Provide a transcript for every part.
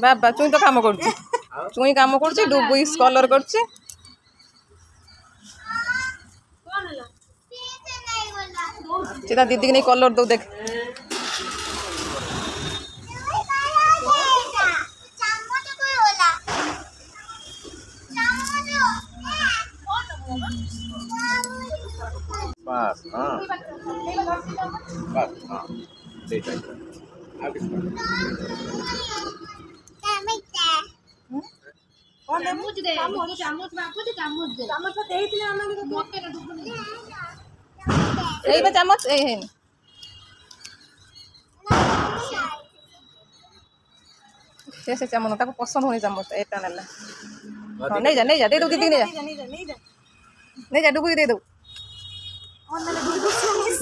बाबा चुई तो काम कर चुई काम कर डुबुई कलर कर दीदी की नहीं कलर दो देख बस हाँ बस हाँ ले जाइए चामच दे चामच बापू दे चामच दे चामच तो देइतले हमके मते न डुबनी एई बे चामच ए है से चामच ताको पसंद होनी चामच एटा नेला हां नहीं जा दे दो दीदी नहीं जा डुबुई दे दो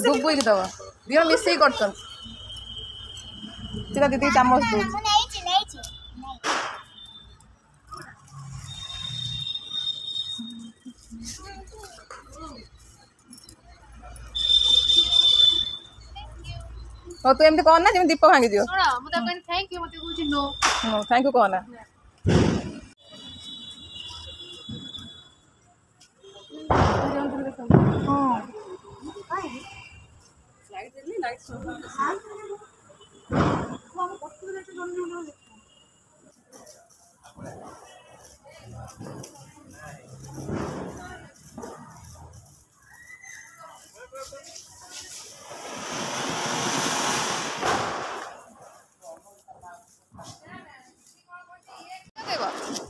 डुबुई के दो दियो मिसई करछन सीधा दीदी चामच दो हो तू एमती कहना जमी दीप भांगी दियो थैंक यू मते कुछ नो थैंक यू कहना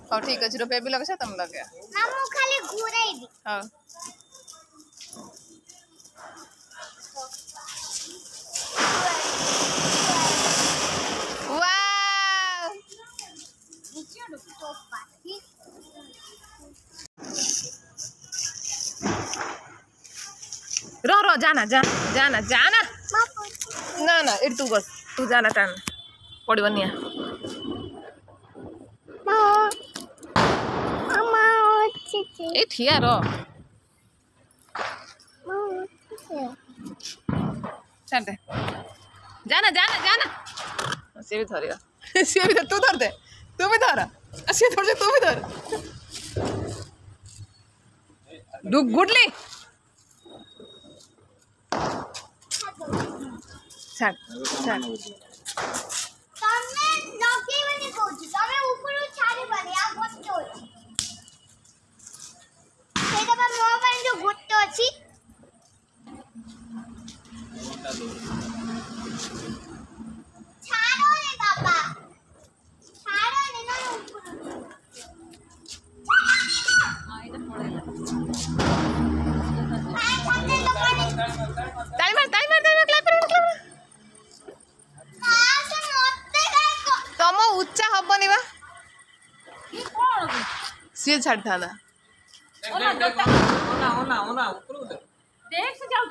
हाँ ठीक अच्छे रुपये भी लगे तुम लगे खाली घुराई दी हाँ रो जाना जाना जाना जाना ना ना इट तू बस तू जाना टाइम पड़ोनी ए ठिया रो छाड़ दे जाना जाना जाना सी भी धरिया सी भी तू धर दे तू भी धर सी धर दे तू भी धर डुब गुडली छाड़ छाड़ तमे लगे बने कोची तमे ऊपर छाड़ी बने आ गोट्टो अछि सेटा बा मो बने जो गोट्टो अछि छाड़ो रे बाबा छाड़ो रे ना ऊपर आ इधर पड़ेगा टाइमर टाइमर टाइमर क्लैप तम उच्चा हबनी बा सी छाड़ था ओना ओना ओना ऊपर देख से जाऊ